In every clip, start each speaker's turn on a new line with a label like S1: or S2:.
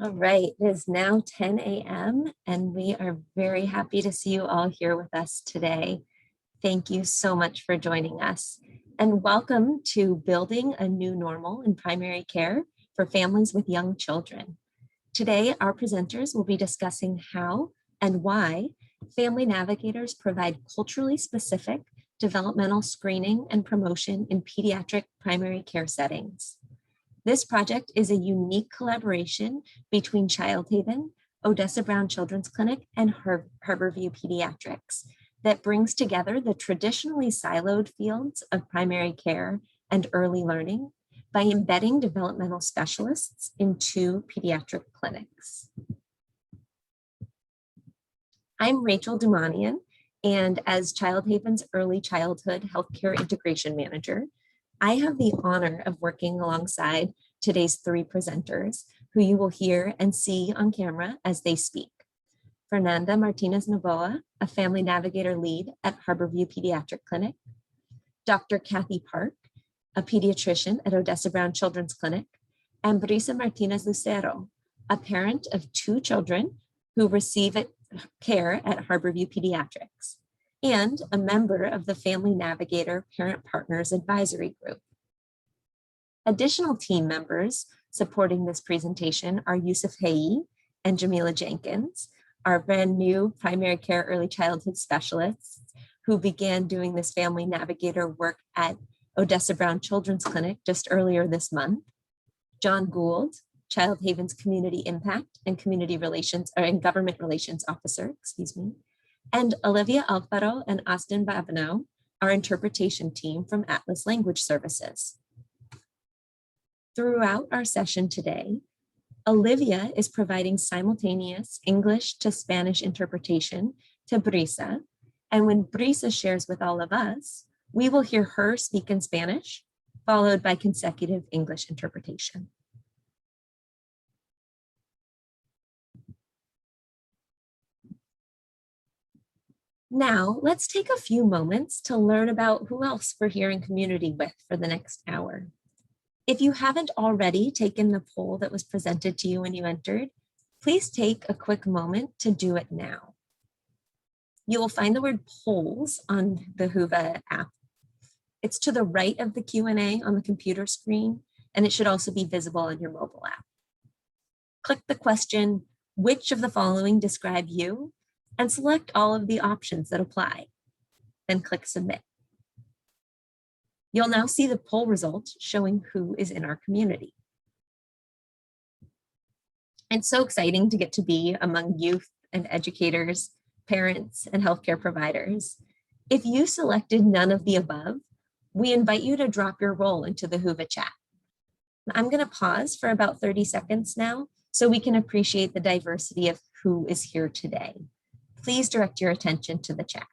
S1: All right, it is now 10 a.m. and we are very happy to see you all here with us today. Thank you so much for joining us and welcome to Building a New Normal in Primary Care for Families with Young Children. Today, our presenters will be discussing how and why family navigators provide culturally specific developmental screening and promotion in pediatric primary care settings. This project is a unique collaboration between Childhaven, Odessa Brown Children's Clinic, and Harborview Pediatrics that brings together the traditionally siloed fields of primary care and early learning by embedding developmental specialists into pediatric clinics. I'm Rachel Dumanian, and as Childhaven's Early Childhood Healthcare Integration Manager, I have the honor of working alongside today's three presenters who you will hear and see on camera as they speak. Fernanda Martinez-Novoa, a family navigator lead at Harborview Pediatric Clinic. Dr. Kathy Park, a pediatrician at Odessa Brown Children's Clinic. And Brisa Martinez-Lucero, a parent of two children who receive care at Harborview Pediatrics, and a member of the Family Navigator Parent Partners Advisory Group. Additional team members supporting this presentation are Yusuf Hayi and Jamila Jenkins, our brand new primary care early childhood specialists who began doing this Family Navigator work at Odessa Brown Children's Clinic just earlier this month. John Gould, Childhaven's Community Impact and Community Relations, or and Government Relations Officer, and Olivia Alfaro and Austin Babineau, our interpretation team from Atlas Language Services. Throughout our session today, Olivia is providing simultaneous English to Spanish interpretation to Brisa, and when Brisa shares with all of us, we will hear her speak in Spanish, followed by consecutive English interpretation. Now, let's take a few moments to learn about who else we're here in community with for the next hour. If you haven't already taken the poll that was presented to you when you entered, please take a quick moment to do it now. You will find the word polls on the Whova app. It's to the right of the Q&A on the computer screen, and it should also be visible on your mobile app. Click the question, which of the following describe you? And select all of the options that apply. Then click submit. You'll now see the poll results showing who is in our community. It's so exciting to get to be among youth and educators, parents, and healthcare providers. If you selected none of the above, we invite you to drop your role into the Whova chat. I'm going to pause for about 30 seconds now so we can appreciate the diversity of who is here today. Please direct your attention to the chat.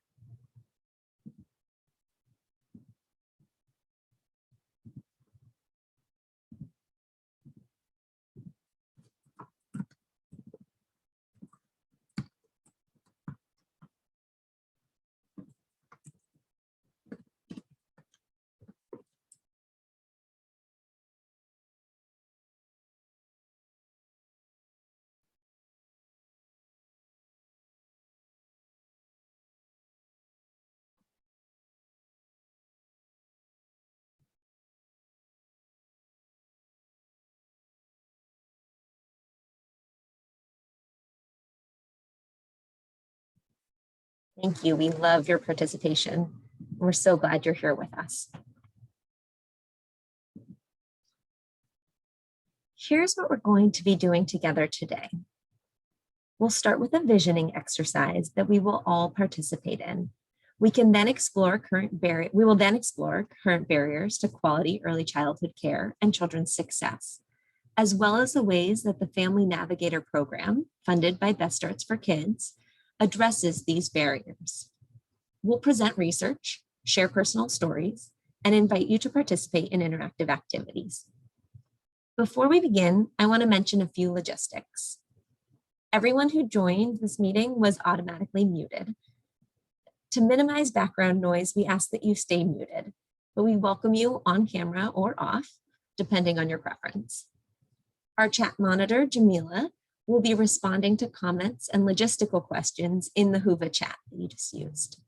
S1: Thank you. We love your participation. We're so glad you're here with us. Here's what we're going to be doing together today. We'll start with a visioning exercise that we will all participate in. We will then explore current barriers to quality early childhood care and children's success, as well as the ways that the Family Navigator program, funded by Best Starts for Kids, addresses these barriers. We'll present research, share personal stories, and invite you to participate in interactive activities. Before we begin, I want to mention a few logistics. Everyone who joined this meeting was automatically muted. To minimize background noise, we ask that you stay muted, but we welcome you on camera or off, depending on your preference. Our chat monitor, Jamila, We'll be responding to comments and logistical questions in the Whova chat that you just used.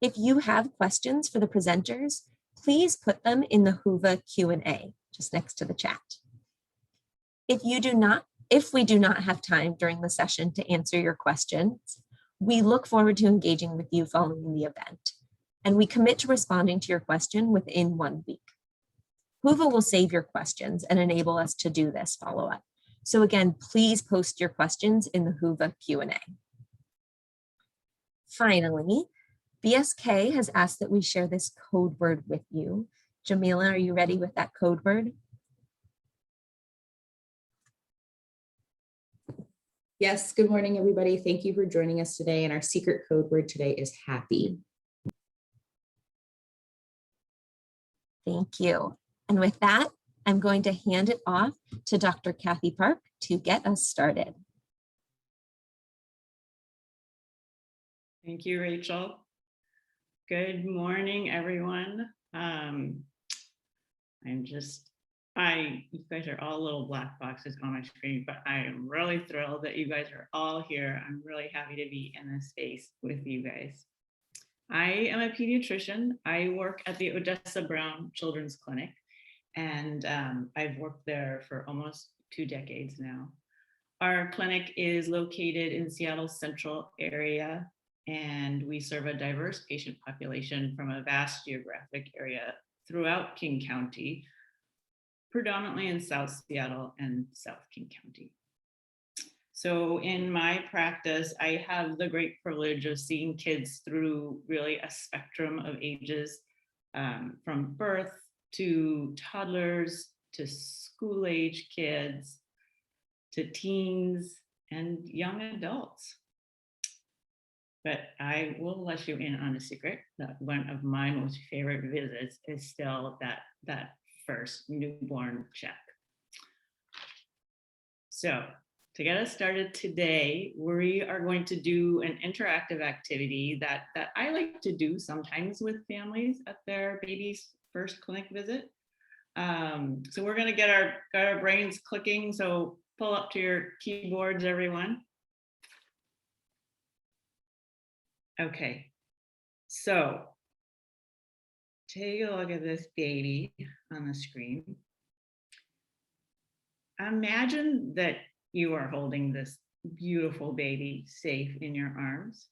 S1: If you have questions for the presenters, please put them in the Whova Q&A just next to the chat. If we do not have time during the session to answer your questions, we look forward to engaging with you following the event, and we commit to responding to your question within 1 week. Whova will save your questions and enable us to do this follow-up. So again, please post your questions in the Whova Q&A. Finally, BSK has asked that we share this code word with you. Jamila, are you ready with that code word?
S2: Yes, good morning, everybody. Thank you for joining us today. And our secret code word today is happy.
S1: Thank you. And with that, I'm going to hand it off to Dr. Kathy Park to get us started.
S3: Thank you, Rachel. Good morning, everyone. You guys are all little black boxes on my screen, but I am really thrilled that you guys are all here. I'm really happy to be in this space with you guys. I am a pediatrician. I work at the Odessa Brown Children's Clinic, and I've worked there for almost 2 decades now. Our clinic is located in Seattle's central area, and we serve a diverse patient population from a vast geographic area throughout King County, predominantly in South Seattle and South King County. So in my practice, I have the great privilege of seeing kids through really a spectrum of ages, from birth to toddlers, to school-age kids, to teens and young adults. But I will let you in on a secret that one of my most favorite visits is still that first newborn check. So to get us started today, we are going to do an interactive activity that I like to do sometimes with families at their baby's first clinic visit. So we're going to get our brains clicking. So pull up to your keyboards, everyone. Okay, so take a look at this baby on the screen. Imagine that you are holding this beautiful baby safe in your arms.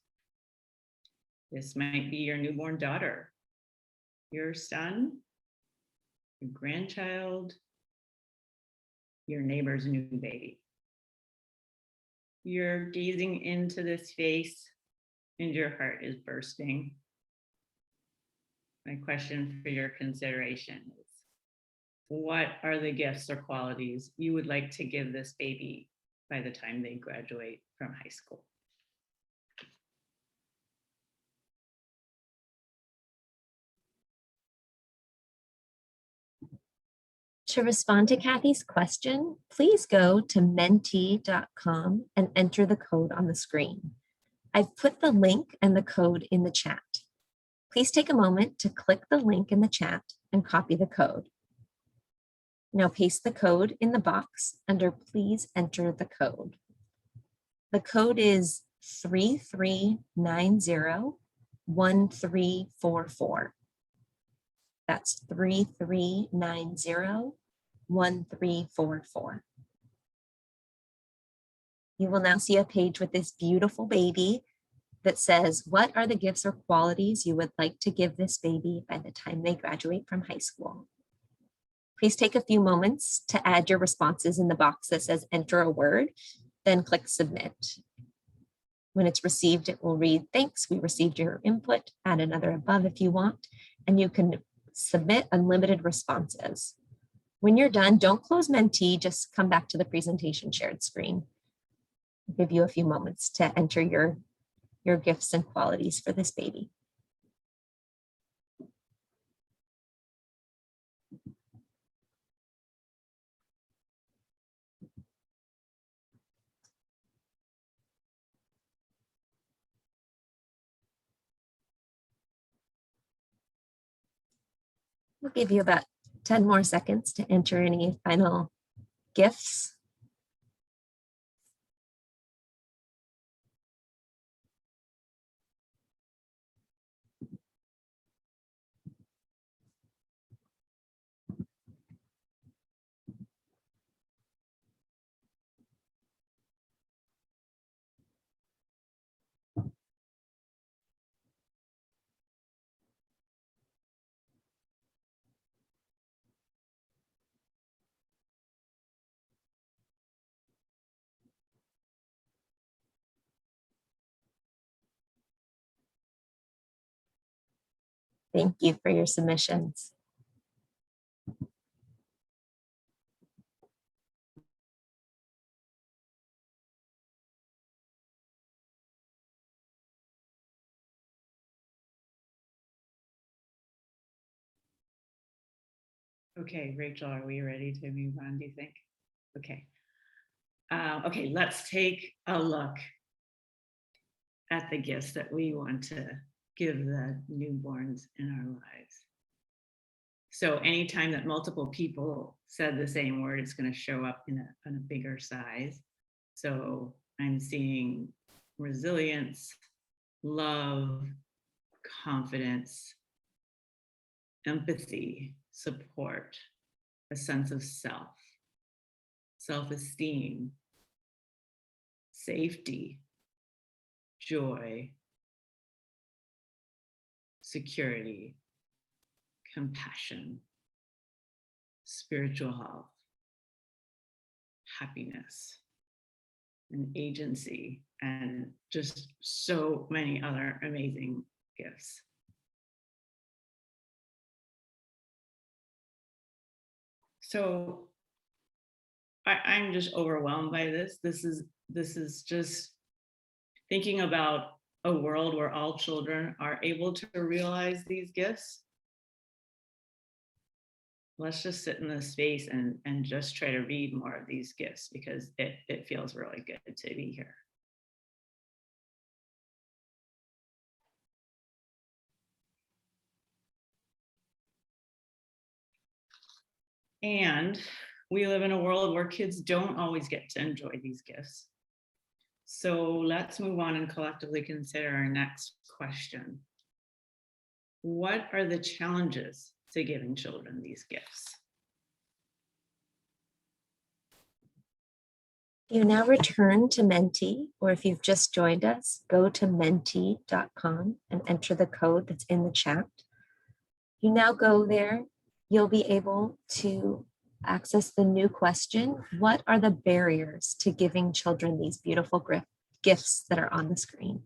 S3: This might be your newborn daughter, your son, your grandchild, your neighbor's new baby. You're gazing into this face and your heart is bursting. My question for your consideration is, what are the gifts or qualities you would like to give this baby by the time they graduate from high school?
S1: To respond to Kathy's question, please go to menti.com and enter the code on the screen. I've put the link and the code in the chat. Please take a moment to click the link in the chat and copy the code. Now paste the code in the box under please enter the code. The code is 33901344. That's 33901344. You will now see a page with this beautiful baby that says, what are the gifts or qualities you would like to give this baby by the time they graduate from high school? Please take a few moments to add your responses in the box that says enter a word, then click submit. When it's received, it will read, thanks, we received your input, add another above if you want, and you can submit unlimited responses. When you're done, don't close Menti, just come back to the presentation shared screen. I'll give you a few moments to enter your gifts and qualities for this baby. We'll give you about 10 more seconds to enter any final gifts. Thank you for your submissions.
S3: Okay, Rachel, are we ready to move on, do you think? Okay. Okay, let's take a look at the gifts that we want to give the newborns in our lives. So anytime that multiple people said the same word, it's going to show up in a bigger size. So I'm seeing resilience, love, confidence, empathy, support, a sense of self, self-esteem, safety, joy, security, compassion, spiritual health, happiness, and agency, and just so many other amazing gifts. So I'm just overwhelmed by this. This is just thinking about a world where all children are able to realize these gifts. Let's just sit in this space and just try to read more of these gifts, because it feels really good to be here. And we live in a world where kids don't always get to enjoy these gifts. So let's move on and collectively consider our next question. What are the challenges to giving children these gifts?
S1: You now return to Menti, or if you've just joined us, go to menti.com and enter the code that's in the chat. You now go there, you'll be able to access the new question. What are the barriers to giving children these beautiful gifts that are on the screen?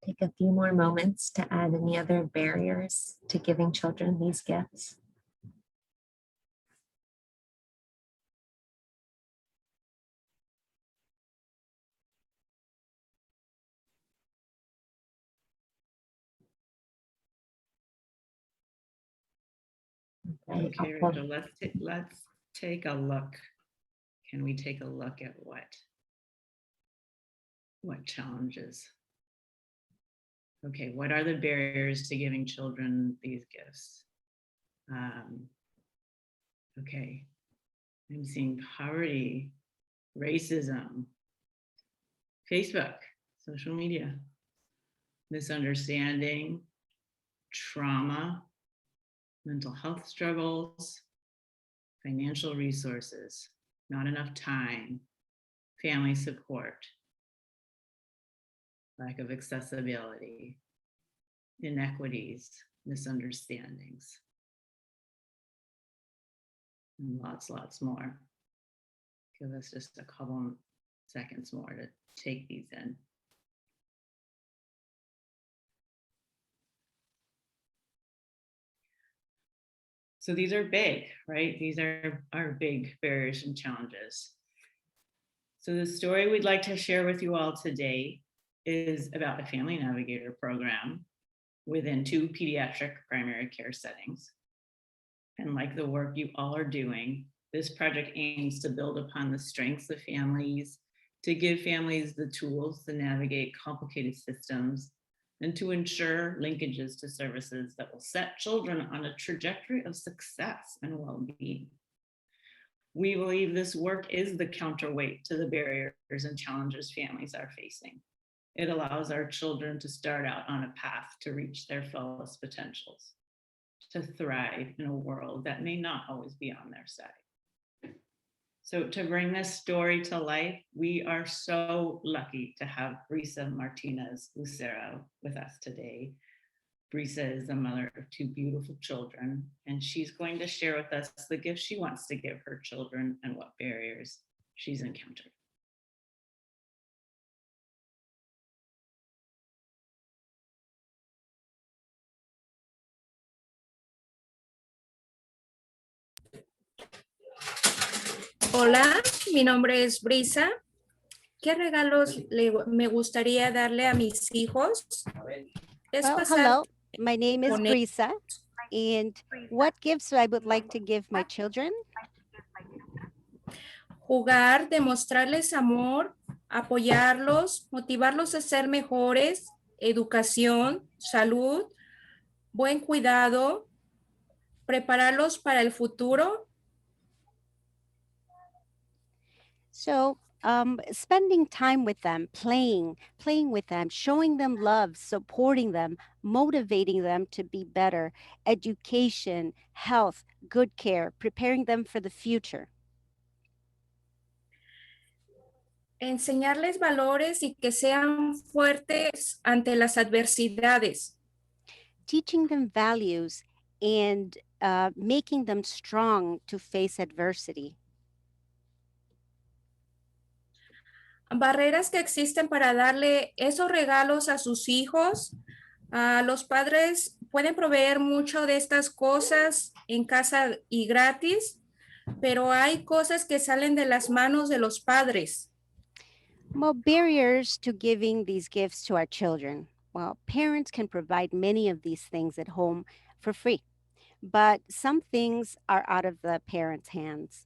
S1: Take a few more moments to add any other barriers to giving children these gifts.
S3: Okay, Rachel, let's take a look. Can we take a look at what challenges? Okay, what are the barriers to giving children these gifts? Okay, I'm seeing poverty, racism, Facebook, social media, misunderstanding, trauma, mental health struggles, financial resources, not enough time, family support, lack of accessibility, inequities, misunderstandings, and lots more. Give us just a couple seconds more to take these in. So these are big, right? These are big barriers and challenges. So the story we'd like to share with you all today is about a family navigator program within 2 pediatric primary care settings. And like the work you all are doing, This project aims to build upon the strengths of families, to give families the tools to navigate complicated systems, and to ensure linkages to services that will set children on a trajectory of success and well-being. We believe this work is the counterweight to the barriers and challenges families are facing. It allows our children to start out on a path to reach their fullest potentials, to thrive in a world that may not always be on their side. So to bring this story to life, we are so lucky to have Brisa Martinez Lucero with us today. Brisa is the mother of two beautiful children, and she's going to share with us the gifts she wants to give her children and what barriers she's encountered.
S4: Hola, mi nombre es Brisa. ¿Qué regalos me gustaría darle a mis hijos?
S5: Well, hello, my name is Brisa, and what gifts I would like to give my children?
S4: Jugar, demostrarles amor, apoyarlos, motivarlos a ser mejores, educación, salud, buen cuidado, prepararlos para el futuro.
S5: So, spending time with them, playing with them, showing them love, supporting them, motivating them to be better, education, health, good care, preparing them for the future.
S4: Enseñarles valores y que sean fuertes ante las adversidades.
S5: Teaching them values and making them strong to face adversity.
S4: Barreras que existen para darle esos regalos a sus hijos. Los padres pueden proveer mucho de estas cosas en casa y gratis, pero hay cosas que salen de las manos de los padres.
S5: Well, barriers to giving these gifts to our children. Well, parents can provide many of these things at home for free, but some things are out of the parents' hands.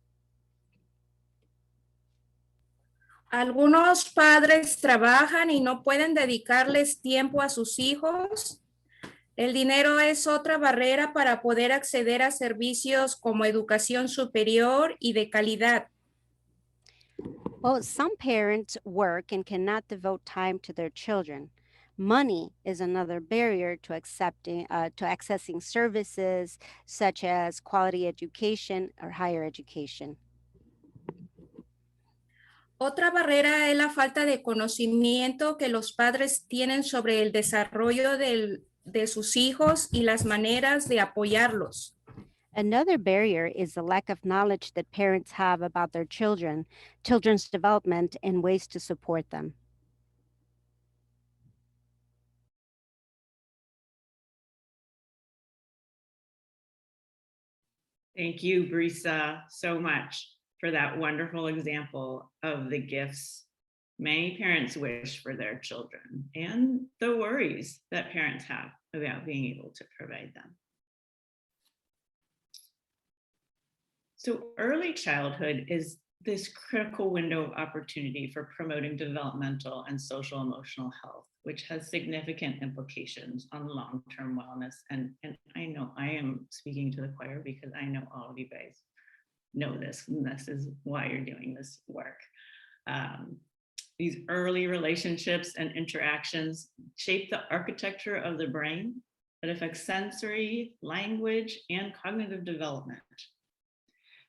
S4: Algunos padres trabajan y no pueden dedicarles tiempo a sus hijos. El dinero es otra barrera para poder acceder a servicios como educación superior y de calidad.
S5: Well, some parents work and cannot devote time to their children. Money is another barrier to accessing services such as quality education or higher education.
S4: Otra barrera es la falta de conocimiento que los padres tienen sobre el desarrollo de sus hijos y las maneras de apoyarlos.
S5: Another barrier is the lack of knowledge that parents have about their children's development and ways to support them.
S3: Thank you, Brisa, so much for that wonderful example of the gifts many parents wish for their children and the worries that parents have about being able to provide them. So early childhood is this critical window of opportunity for promoting developmental and social emotional health, which has significant implications on long-term wellness. And I know I am speaking to the choir because I know all of you guys know this, and this is why you're doing this work. These early relationships and interactions shape the architecture of the brain that affects sensory, language, and cognitive development.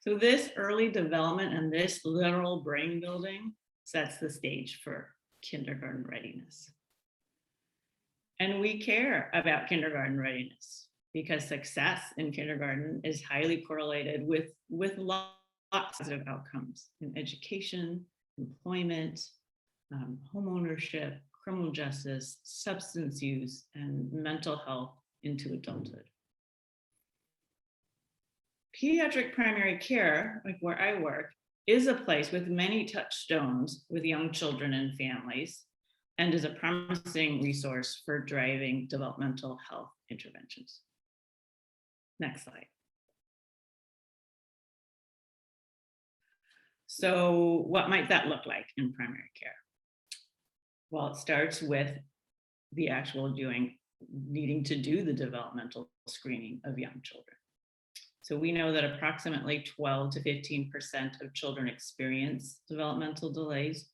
S3: So this early development and this literal brain building sets the stage for kindergarten readiness. And we care about kindergarten readiness because success in kindergarten is highly correlated with lots of positive outcomes in education, employment, home ownership, criminal justice, substance use, and mental health into adulthood. Pediatric primary care, like where I work, is a place with many touchstones with young children and families, and is a promising resource for driving developmental health interventions. Next slide. So what might that look like in primary care? Well, it starts with the actual needing to do the developmental screening of young children. So we know that approximately 12 to 15% of children experience developmental delays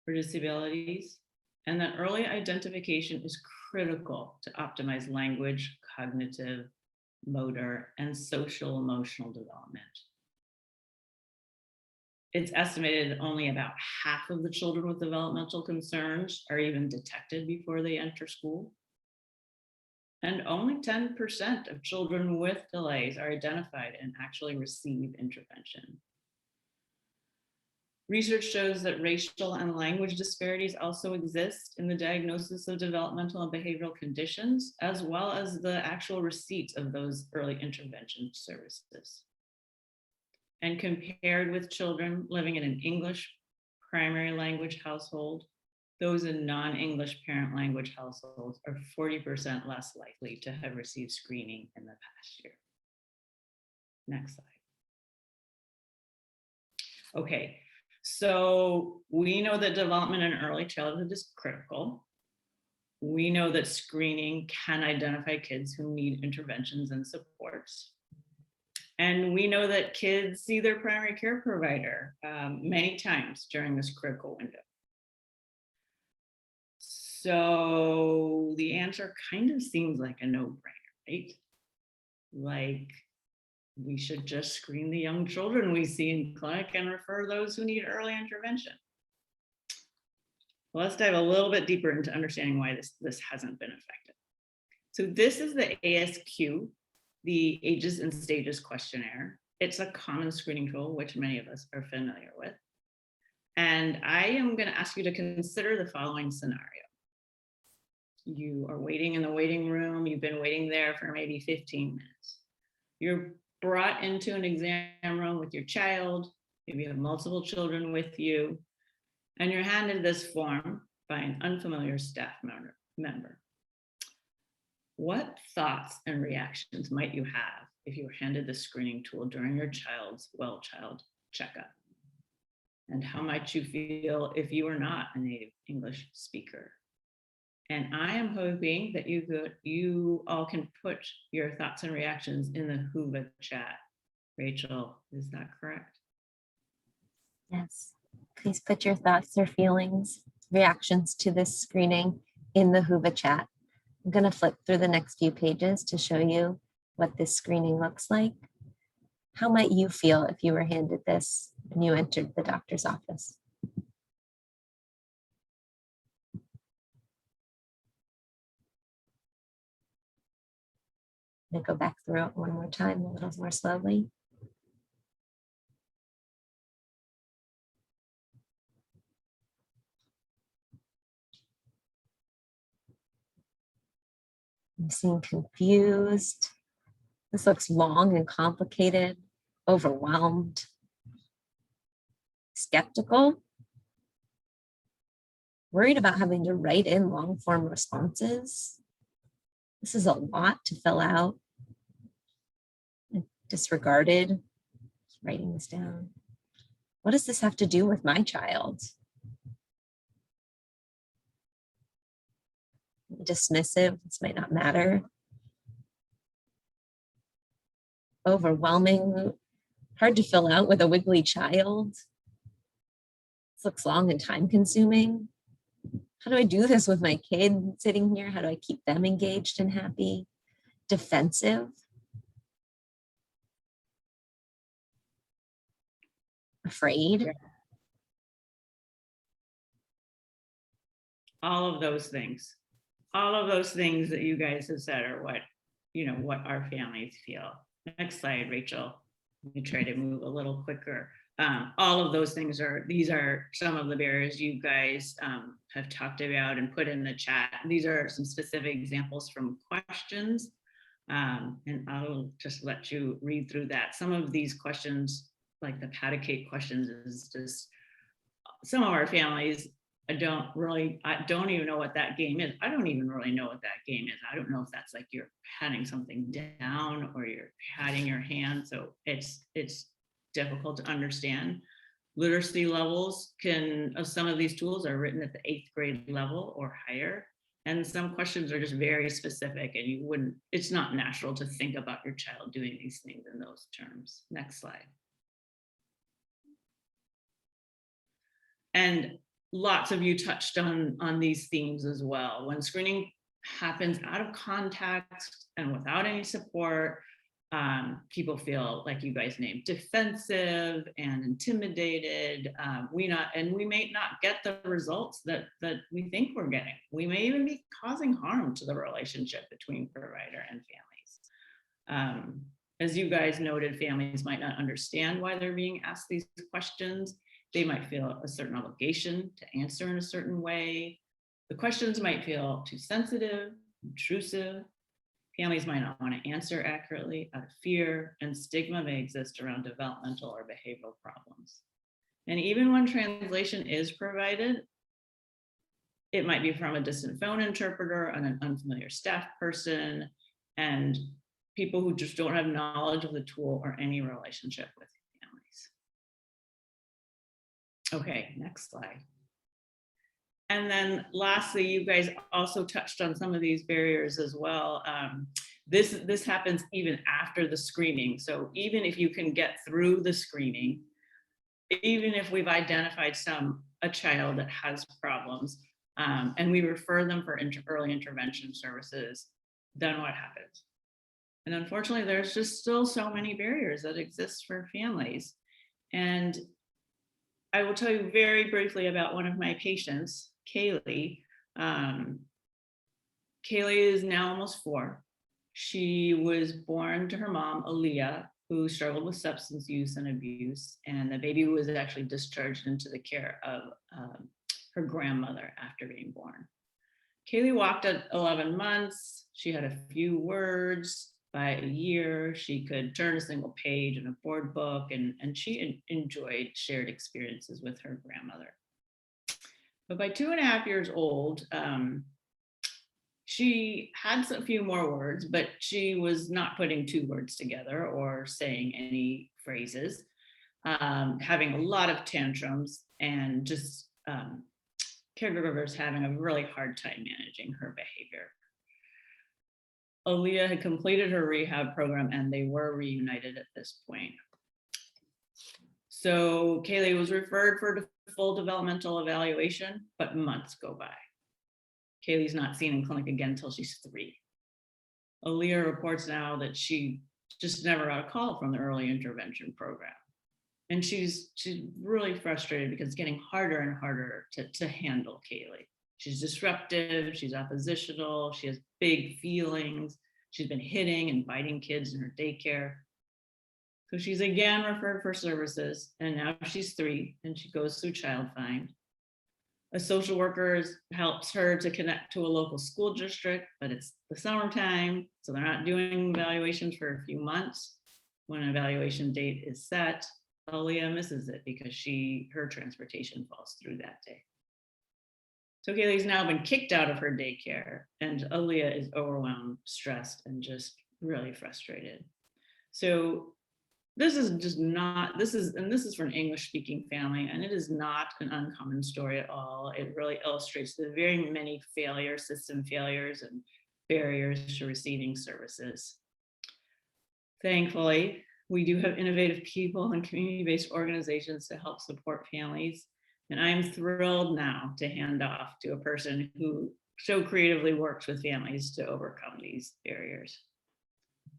S3: or disabilities, and that early identification is critical to optimize language, cognitive, motor, and social emotional development. It's estimated that only about half of the children with developmental concerns are even detected before they enter school. And only 10% of children with delays are identified and actually receive intervention. Research shows that racial and language disparities also exist in the diagnosis of developmental and behavioral conditions, as well as the actual receipt of those early intervention services. And compared with children living in an English primary language household, those in non-English parent language households are 40% less likely to have received screening in the past year. Next slide. Okay, so we know that development in early childhood is critical. We know that screening can identify kids who need interventions and supports. And we know that kids see their primary care provider many times during this critical window. So the answer kind of seems like a no-brainer, right? Like we should just screen the young children we see in clinic and refer those who need early intervention. Well, let's dive a little bit deeper into understanding why this hasn't been effective. So this is the ASQ, the Ages and Stages questionnaire. It's a common screening tool, which many of us are familiar with. And I am going to ask you to consider the following scenario. You are waiting in the waiting room. You've been waiting there for maybe 15 minutes. You're brought into an exam room with your child. Maybe you have multiple children with you. And you're handed this form by an unfamiliar staff member. What thoughts and reactions might you have if you were handed the screening tool during your child's well-child checkup? And how might you feel if you were not a native English speaker? And I am hoping that you all can put your thoughts and reactions in the Whova chat. Rachel, is that correct?
S1: Yes. Please put your thoughts or feelings, reactions to this screening in the Whova chat. I'm going to flip through the next few pages to show you what this screening looks like. How might you feel if you were handed this when you entered the doctor's office? I'm going to go back through it one more time, a little more slowly. You seem confused. This looks long and complicated, overwhelmed, skeptical, worried about having to write in long form responses. This is a lot to fill out. Disregarded. Just writing this down. What does this have to do with my child? Dismissive, this might not matter. Overwhelming, hard to fill out with a wiggly child. This looks long and time consuming. How do I do this with my kid sitting here? How do I keep them engaged and happy? Defensive. Afraid.
S3: All of those things that you guys have said are what our families feel. Next slide, Rachel. Let me try to move a little quicker. All of those things these are some of the barriers you guys have talked about and put in the chat. These are some specific examples from questions. And I'll just let you read through that. Some of these questions, like the pat a cake questions, is just some of our families don't even know what that game is. I don't even really know what that game is. I don't know if that's like you're patting something down or you're patting your hand. So it's difficult to understand. Literacy levels of some of these tools are written at the 8th grade level or higher. And some questions are just very specific, and it's not natural to think about your child doing these things in those terms. Next slide. And lots of you touched on these themes as well. When screening happens out of context and without any support, people feel, like you guys named, defensive and intimidated. We may not get the results that we think we're getting. We may even be causing harm to the relationship between provider and families. As you guys noted, families might not understand why they're being asked these questions. They might feel a certain obligation to answer in a certain way. The questions might feel too sensitive, intrusive. Families might not want to answer accurately out of fear, and stigma may exist around developmental or behavioral problems. And even when translation is provided, it might be from a distant phone interpreter and an unfamiliar staff person, and people who just don't have knowledge of the tool or any relationship with families. Okay, next slide. And then lastly, you guys also touched on some of these barriers as well. This happens even after the screening. So even if you can get through the screening, even if we've identified a child that has problems, and we refer them for early intervention services, then what happens? And unfortunately, there's just still so many barriers that exist for families. And I will tell you very briefly about one of my patients, Kaylee. Kaylee is now almost 4. She was born to her mom, Aaliyah, who struggled with substance use and abuse, and the baby was actually discharged into the care of her grandmother after being born. Kaylee walked at 11 months. She had a few words. By a year, she could turn a single page in a board book, and she enjoyed shared experiences with her grandmother. But by 2.5 years old, she had a few more words, but she was not putting 2 words together or saying any phrases, having a lot of tantrums, and just caregivers having a really hard time managing her behavior. Aaliyah had completed her rehab program and they were reunited at this point. So Kaylee was referred for full developmental evaluation, but months go by. Kaylee's not seen in clinic again until she's 3. Aaliyah reports now that she just never got a call from the early intervention program. And she's really frustrated because it's getting harder and harder to handle Kaylee. She's disruptive, she's oppositional, she has big feelings. She's been hitting and biting kids in her daycare. So she's again referred for services, and now she's 3 and she goes through Child Find. A social worker helps her to connect to a local school district, but it's the summertime, so they're not doing evaluations for a few months. When an evaluation date is set, Aaliyah misses it because her transportation falls through that day. So Kaylee's now been kicked out of her daycare, and Aaliyah is overwhelmed, stressed, and just really frustrated. So this is for an English-speaking family, and it is not an uncommon story at all. It really illustrates the very many system failures and barriers to receiving services. Thankfully, we do have innovative people and community-based organizations to help support families. And I'm thrilled now to hand off to a person who so creatively works with families to overcome these barriers.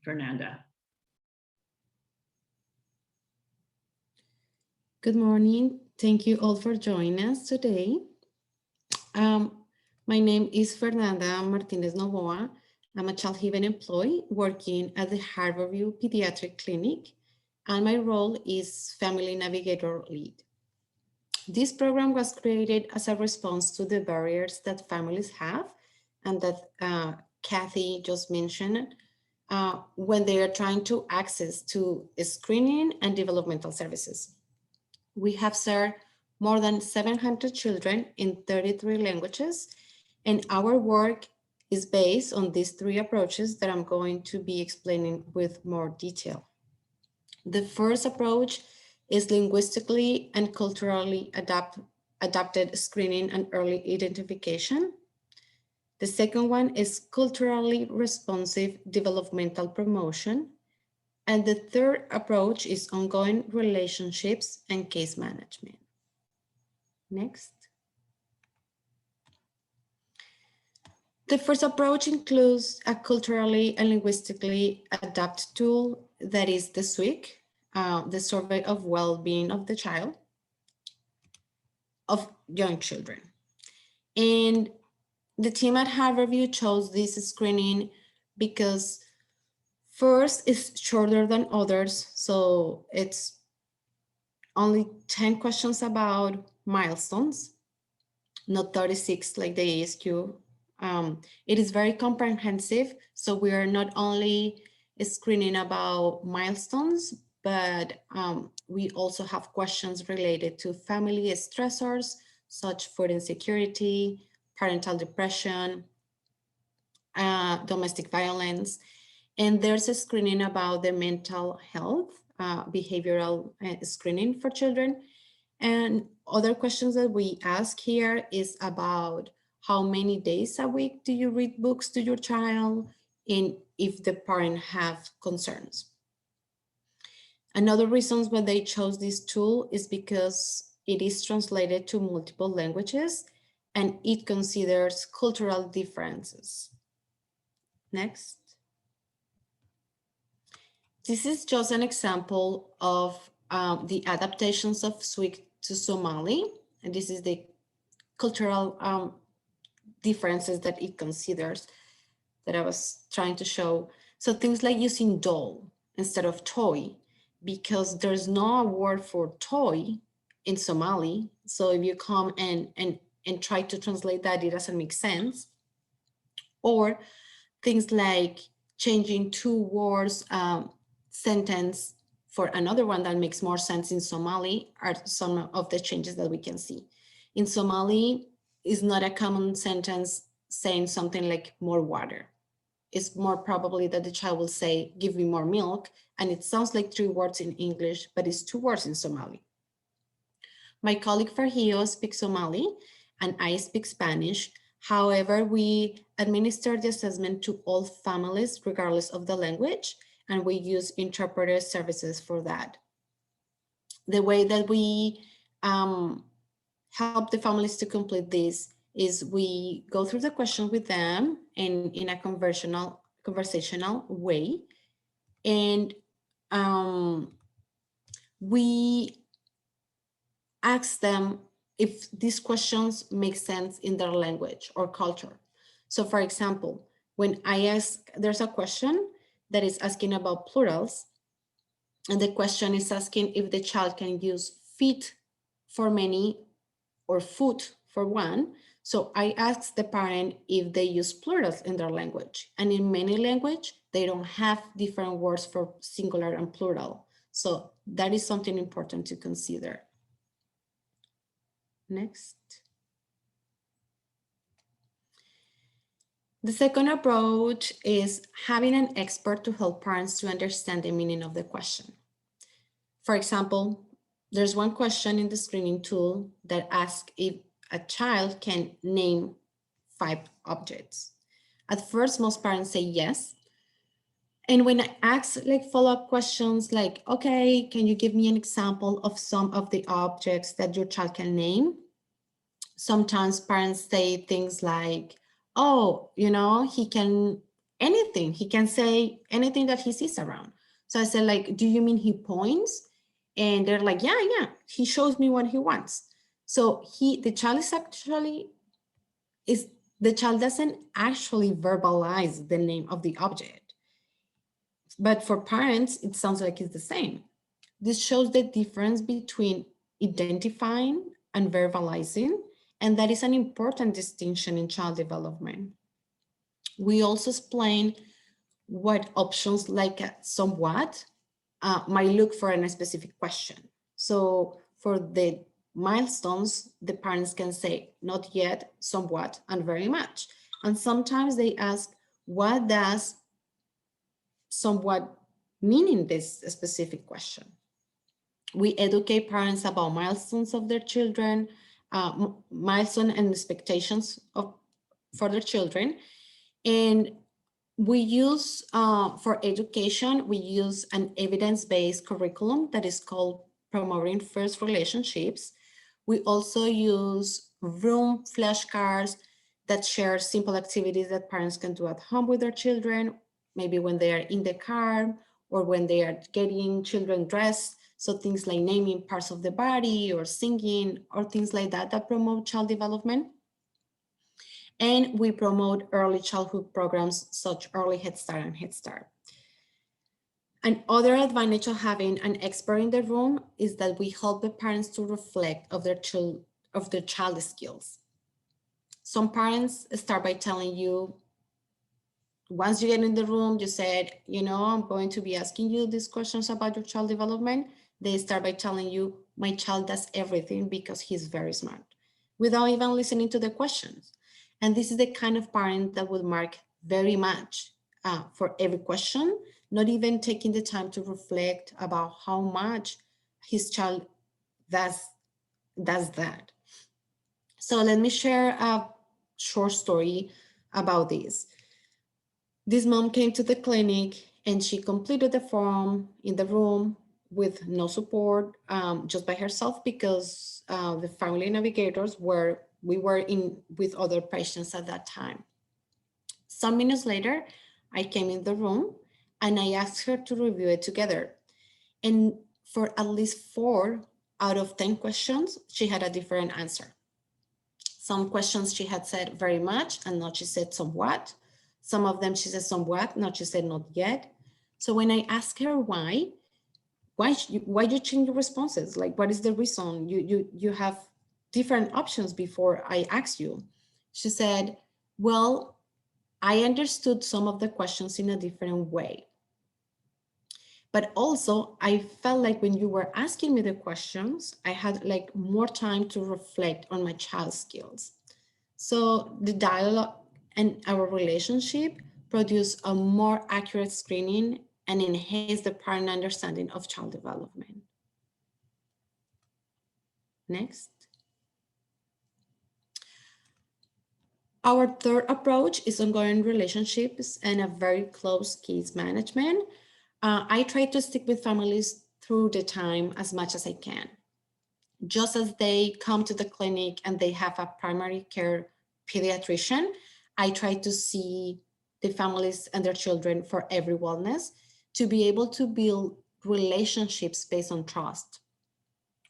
S3: Fernanda.
S6: Good morning. Thank you all for joining us today. My name is Fernanda Martinez Novoa. I'm a Childhaven employee working at the Harborview Pediatric Clinic, and my role is Family Navigator Lead. This program was created as a response to the barriers that families have and that Kathy just mentioned when they are trying to access to screening and developmental services. We have served more than 700 children in 33 languages, and our work is based on these 3 approaches that I'm going to be explaining with more detail. The first approach is linguistically and culturally adapted screening and early identification. The second one is culturally responsive developmental promotion. And the third approach is ongoing relationships and case management. Next. The first approach includes a culturally and linguistically adapted tool that is the SWIC, the Survey of Well-Being of the Child, of young children. And the team at Harborview chose this screening because first, it's shorter than others, so it's only 10 questions about milestones, not 36 like the ASQ. It is very comprehensive, so we are not only screening about milestones, but we also have questions related to family stressors, such food insecurity, parental depression, domestic violence. And there's a screening about the mental health, behavioral screening for children. And other questions that we ask here is about how many days a week do you read books to your child, and if the parent have concerns. Another reason why they chose this tool is because it is translated to multiple languages and it considers cultural differences. Next. This is just an example of the adaptations of SWIC to Somali. And this is the cultural differences that it considers that I was trying to show. So things like using doll instead of toy, because there's no word for toy in Somali. So if you come and try to translate that, it doesn't make sense. Or things like changing two words, sentence for another one that makes more sense in Somali are some of the changes that we can see. In Somali, is not a common sentence saying something like more water. It's more probably that the child will say, give me more milk. And it sounds like 3 words in English, but it's 2 words in Somali. My colleague Farhio speaks Somali and I speak Spanish. However, we administer the assessment to all families, regardless of the language, and we use interpreter services for that. The way that we help the families to complete this is we go through the question with them in a conversational way. And we ask them if these questions make sense in their language or culture. So for example, when I ask, there's a question that is asking about plurals, and the question is asking if the child can use feet for many or foot for one. So I asked the parent if they use plurals in their language. And in many languages, they don't have different words for singular and plural. So that is something important to consider. Next. The second approach is having an expert to help parents to understand the meaning of the question. For example, there's one question in the screening tool that asks if a child can name 5 objects. At first, most parents say yes. And when I ask like follow-up questions like, okay, can you give me an example of some of the objects that your child can name? Sometimes parents say things like, oh, you know, he can anything. He can say anything that he sees around. So I said, like, do you mean he points? And they're like, yeah, he shows me what he wants. So the child doesn't actually verbalize the name of the object. But for parents, it sounds like it's the same. This shows the difference between identifying and verbalizing, and that is an important distinction in child development. We also explain what options like somewhat might look for in a specific question. So for the milestones, the parents can say not yet, somewhat, and very much. And sometimes they ask, what does somewhat mean in this specific question? We educate parents about milestones of their children, milestone and expectations for their children. And we use, for education, we use an evidence-based curriculum that is called Promoting First Relationships. We also use room flashcards that share simple activities that parents can do at home with their children, maybe when they are in the car or when they are getting children dressed. So things like naming parts of the body or singing or things like that that promote child development. And we promote early childhood programs such Early Head Start and Head Start. Another advantage of having an expert in the room is that we help the parents to reflect of their child skills. Some parents start by telling you, once you get in the room, you said, you know, I'm going to be asking you these questions about your child development. They start by telling you, my child does everything because he's very smart, without even listening to the questions. And this is the kind of parent that will mark very much for every question, not even taking the time to reflect about how much his child does that. So let me share a short story about this. This mom came to the clinic and she completed the form in the room with no support, just by herself, because the family navigators we were in with other patients at that time. Some minutes later, I came in the room and I asked her to review it together. And for at least 4 out of 10 questions, she had a different answer. Some questions she had said very much, and now she said somewhat. Some of them she said somewhat, now she said not yet. So when I asked her why you change your responses? Like, what is the reason? You have different options before I asked you. She said, well, I understood some of the questions in a different way. But also I felt like when you were asking me the questions, I had like more time to reflect on my child's skills. So the dialogue and our relationship produced a more accurate screening and enhance the parent understanding of child development. Next. Our third approach is ongoing relationships and a very close case management. I try to stick with families through the time as much as I can. Just as they come to the clinic and they have a primary care pediatrician, I try to see the families and their children for every wellness to be able to build relationships based on trust.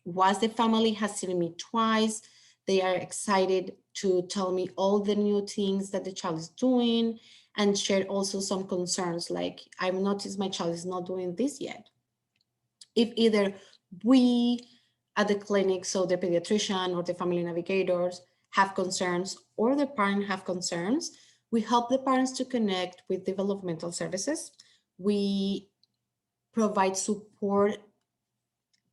S6: Once the family has seen me twice, they are excited to tell me all the new things that the child is doing and share also some concerns like, I've noticed my child is not doing this yet. If either we at the clinic, so the pediatrician or the family navigators have concerns or the parent have concerns, we help the parents to connect with developmental services. We provide support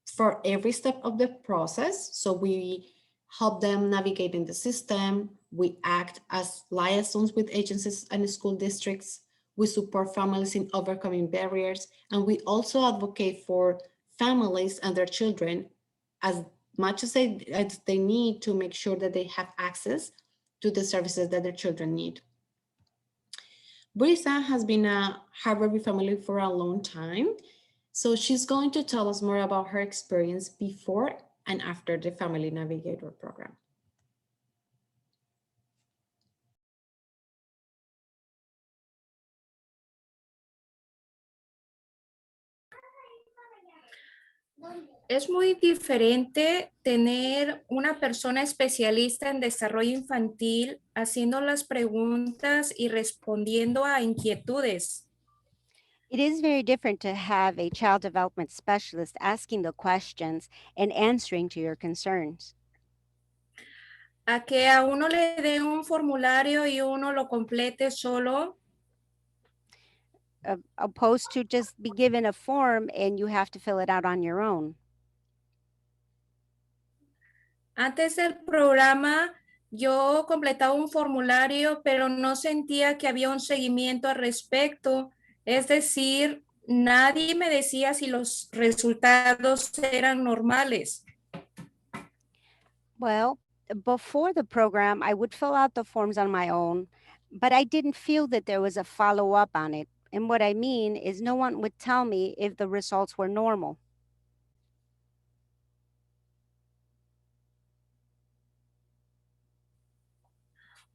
S6: for every step of the process. So we help them navigate in the system. We act as liaisons with agencies and school districts. We support families in overcoming barriers. And we also advocate for families and their children as much as they need to make sure that they have access to the services that their children need. Brisa has been a Harborview family for a long time. So she's going to tell us more about her experience before and after the Family Navigator program.
S4: Es muy diferente tener una persona especialista en desarrollo infantil haciendo las preguntas y respondiendo a inquietudes.
S5: It is very different to have a child development specialist asking the questions and answering to your concerns.
S4: A que a uno le den un formulario y uno lo complete solo.
S5: Opposed to just be given a form and you have to fill it out on your own.
S4: Antes del programa, yo completaba un formulario, pero no sentía que había un seguimiento al respecto. Es decir, nadie me decía si los resultados eran normales.
S5: Well, before the program, I would fill out the forms on my own, but I didn't feel that there was a follow up on it. And what I mean is, no one would tell me if the results were normal.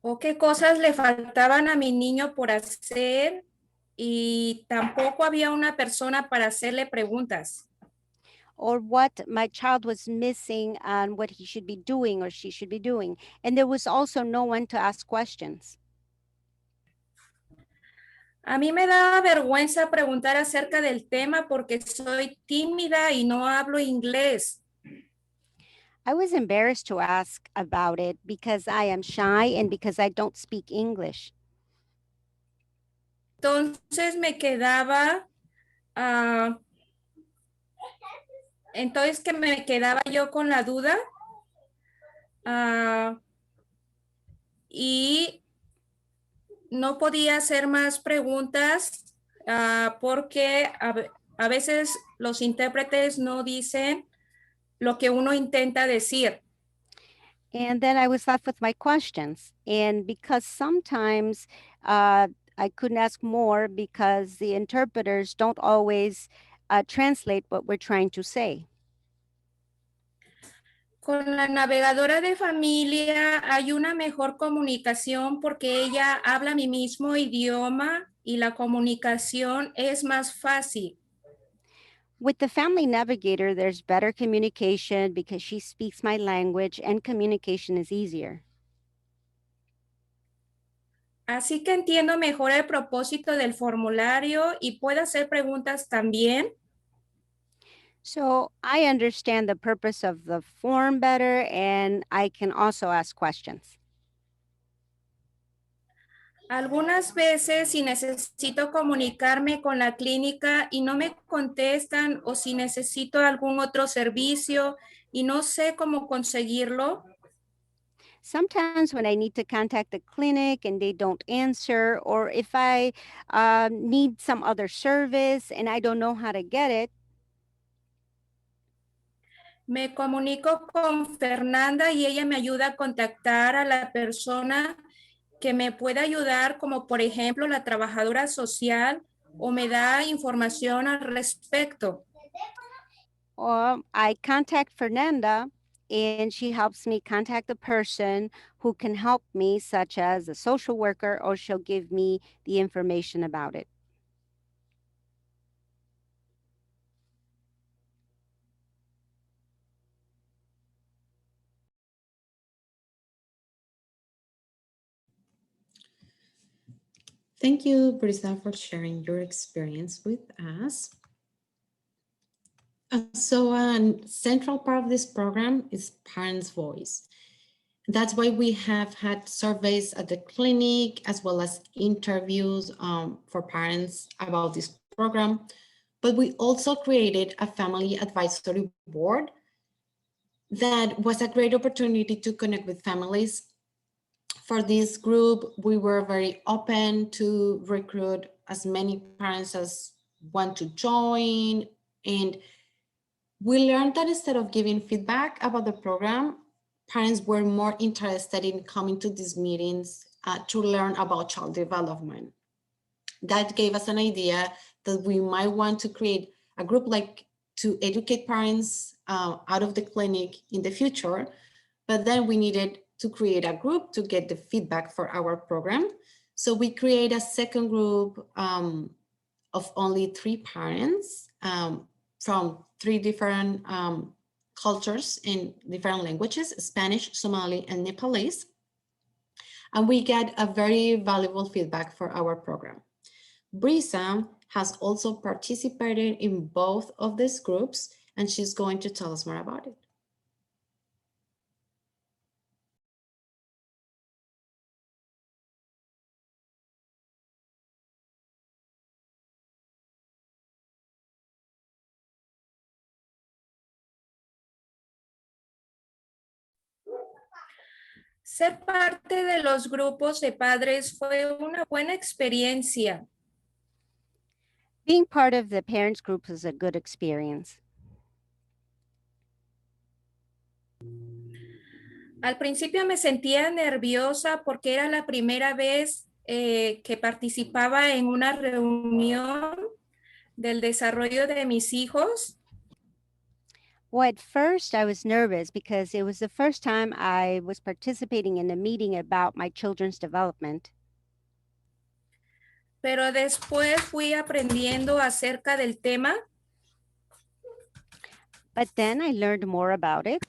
S4: O qué cosas le faltaban a mi niño por hacer y tampoco había una persona para hacerle preguntas.
S5: Or what my child was missing on what he should be doing or she should be doing. And there was also no one to ask questions.
S4: A mí me daba vergüenza preguntar acerca del tema porque soy tímida y no hablo inglés.
S5: I was embarrassed to ask about it because I am shy and because I don't speak English.
S4: Entonces me quedaba, yo con la duda y no podía hacer más preguntas porque a veces los intérpretes no dicen lo que uno intenta decir.
S5: And then I was left with my questions. And because sometimes I couldn't ask more because the interpreters don't always translate what we're trying to say.
S4: Con la navegadora de familia hay una mejor comunicación porque ella habla mi mismo idioma y la comunicación es más fácil.
S5: With the Family Navigator, there's better communication because she speaks my language and communication is easier.
S4: Así que entiendo mejor el propósito del formulario y puedo hacer preguntas también.
S5: So I understand the purpose of the form better and I can also ask questions.
S4: Algunas veces si necesito comunicarme con la clínica y no me contestan o si necesito algún otro servicio y no sé cómo conseguirlo,
S5: Sometimes when I need to contact the clinic and they don't answer, or if I need some other service and I don't know how to get it,
S4: me comunico con Fernanda y ella me ayuda a contactar a la persona que me pueda ayudar, como por ejemplo la trabajadora social, o me da información al respecto.
S5: or I contact Fernanda and she helps me contact the person who can help me, such as a social worker, or she'll give me the information about it.
S2: Thank you, Brisa, for sharing your experience with us. So a central part of this program is parents' voice. That's why we have had surveys at the clinic as well as interviews for parents about this program. But we also created a family advisory board that was a great opportunity to connect with families. For this group, we were very open to recruit as many parents as want to join. And we learned that instead of giving feedback about the program, parents were more interested in coming to these meetings to learn about child development. That gave us an idea that we might want to create a group like to educate parents out of the clinic in the future, but then we needed to create a group to get the feedback for our program. So we create a second group of only 3 parents from 3 different cultures in different languages, Spanish, Somali, and Nepalese. And we get a very valuable feedback for our program. Brisa has also participated in both of these groups, and she's going to tell us more about it.
S4: Ser parte de los grupos de padres fue una buena experiencia.
S5: Being part of the parents group was a good experience.
S4: Al principio me sentía nerviosa porque era la primera vez que participaba en una reunión del desarrollo de mis hijos.
S5: Well, at first I was nervous because it was the first time I was participating in a meeting about my children's development.
S4: Pero después fui aprendiendo acerca del tema.
S5: But then I learned more about it.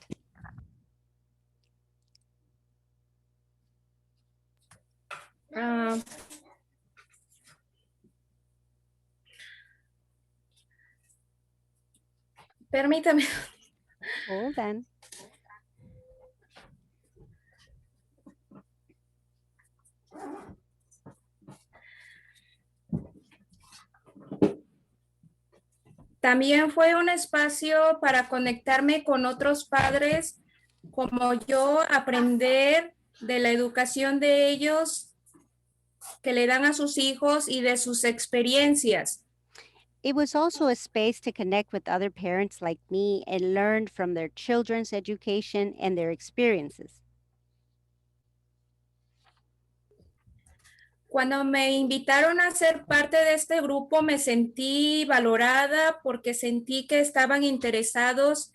S4: Permítame.
S5: Hold on.
S4: También fue un espacio para conectarme con otros padres como yo, aprender de la educación de ellos que le dan a sus hijos y de sus experiencias.
S5: It was also a space to connect with other parents like me and learn from their children's education and their experiences.
S4: Cuando me invitaron a ser parte de este grupo, me sentí valorada porque sentí que estaban interesados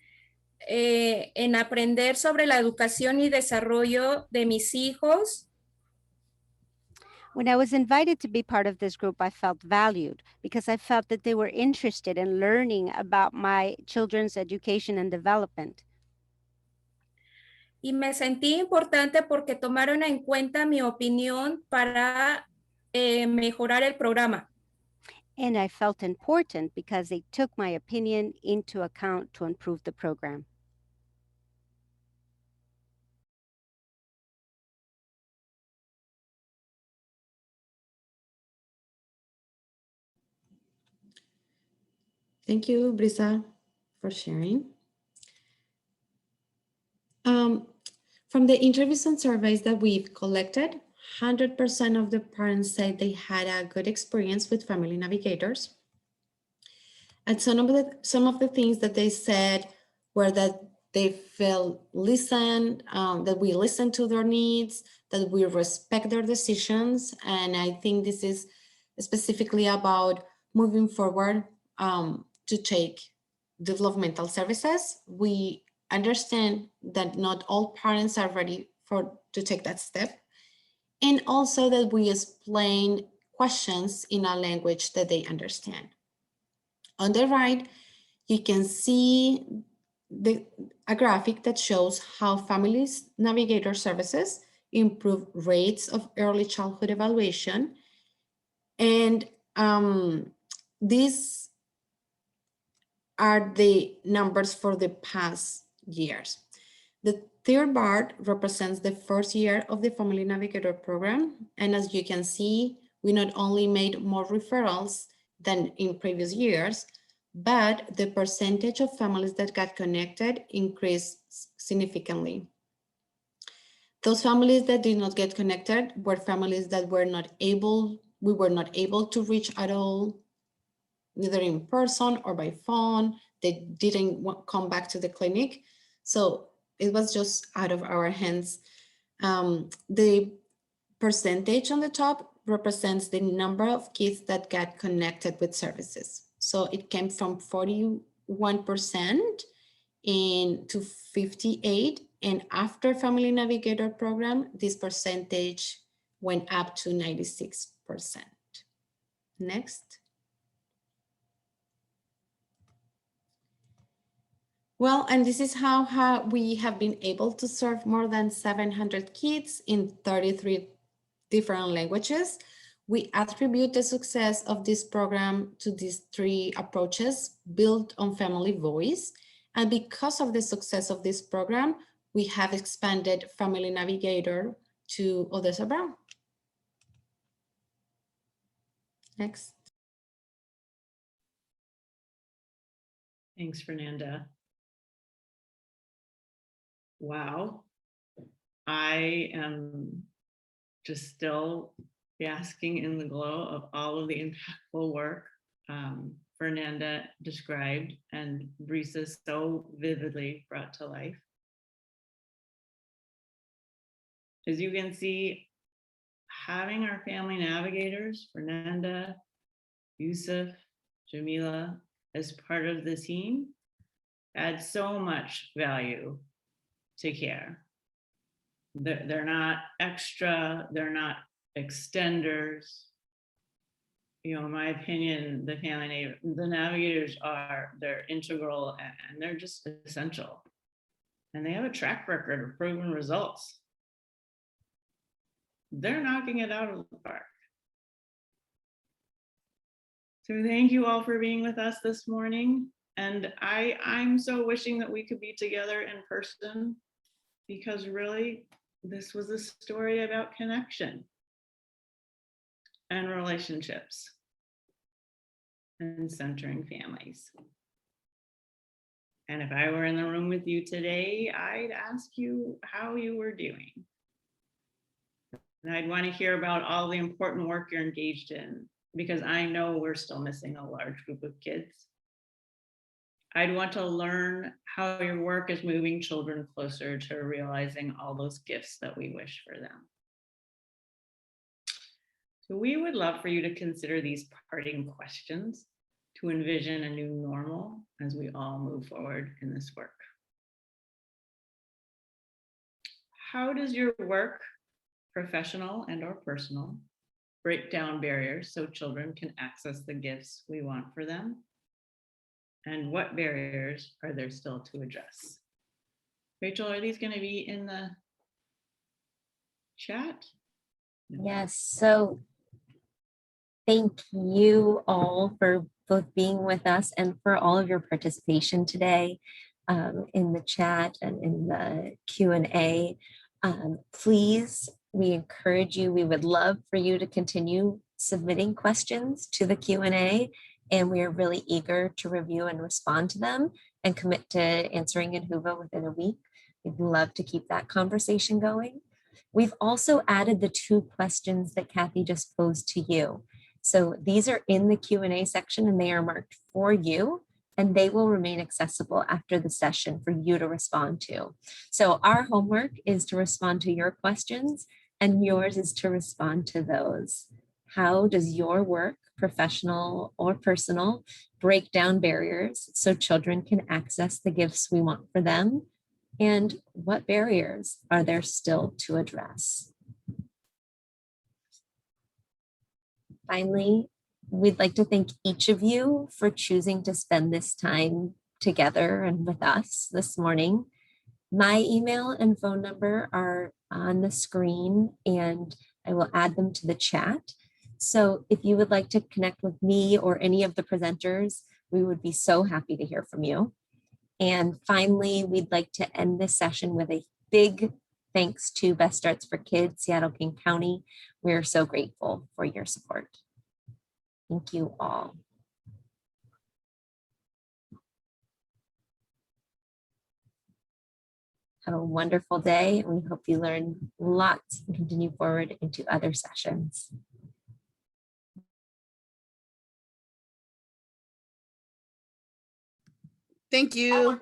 S4: en aprender sobre la educación y desarrollo de mis hijos.
S5: When I was invited to be part of this group, I felt valued because I felt that they were interested in learning about my children's education and development.
S4: Y me sentí importante porque tomaron en cuenta mi opinión para mejorar el programa.
S5: And I felt important because they took my opinion into account to improve the program.
S6: Thank you, Brisa, for sharing. From the interviews and surveys that we've collected, 100% of the parents said they had a good experience with Family Navigators. And some of the things that they said were that they felt listened, that we listen to their needs, that we respect their decisions. And I think this is specifically about moving forward to take developmental services. We understand that not all parents are ready to take that step. And also that we explain questions in a language that they understand. On the right, you can see a graphic that shows how Families Navigator services improve rates of early childhood evaluation. And these are the numbers for the past years. The third bar represents the first year of the Family Navigator program. And as you can see, we not only made more referrals than in previous years, but the percentage of families that got connected increased significantly. Those families that did not get connected were families that we were not able to reach at all, neither in person or by phone. They didn't come back to the clinic. So it was just out of our hands. The percentage on the top represents the number of kids that got connected with services. So it came from 41% to 58%. And after Family Navigator program, this percentage went up to 96%. Next. Well, and this is how we have been able to serve more than 700 kids in 33 different languages. We attribute the success of this program to these three approaches built on family voice. And because of the success of this program, we have expanded Family Navigator to Odessa Brown. Next.
S3: Thanks, Fernanda. Wow. I am just still basking in the glow of all of the impactful work Fernanda described and Brisa so vividly brought to life. As you can see, having our family navigators, Fernanda, Yusuf, Jamila, as part of the team adds so much value to care. They're not extra, they're not extenders. You know, in my opinion, the navigators they're integral and they're just essential. And they have a track record of proven results. They're knocking it out of the park. So thank you all for being with us this morning. And I'm so wishing that we could be together in person, because really this was a story about connection and relationships and centering families. And if I were in the room with you today, I'd ask you how you were doing. And I'd want to hear about all the important work you're engaged in, because I know we're still missing a large group of kids. I'd want to learn how your work is moving children closer to realizing all those gifts that we wish for them. So we would love for you to consider these parting questions to envision a new normal as we all move forward in this work. How does your work, professional and or personal, break down barriers so children can access the gifts we want for them? And what barriers are there still to address? Rachel, are these going to be in the chat?
S1: Yes, so thank you all for both being with us and for all of your participation today in the chat and in the Q&A. Please, we encourage you, we would love for you to continue submitting questions to the Q&A, and we are really eager to review and respond to them and commit to answering in Whova within a week. We'd love to keep that conversation going. We've also added the 2 questions that Kathy just posed to you. So these are in the Q&A section and they are marked for you, and they will remain accessible after the session for you to respond to. So our homework is to respond to your questions, and yours is to respond to those. How does your work, professional or personal, break down barriers so children can access the gifts we want for them? And what barriers are there still to address? Finally, we'd like to thank each of you for choosing to spend this time together and with us this morning. My email and phone number are on the screen, and I will add them to the chat. So if you would like to connect with me or any of the presenters, we would be so happy to hear from you. And finally, we'd like to end this session with a big thanks to Best Starts for Kids, Seattle-King County. We're so grateful for your support. Thank you all. Have a wonderful day, and we hope you learn lots and continue forward into other sessions.
S7: Thank you.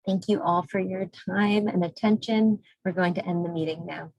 S1: Thank you all for your time and attention. We're going to end the meeting now.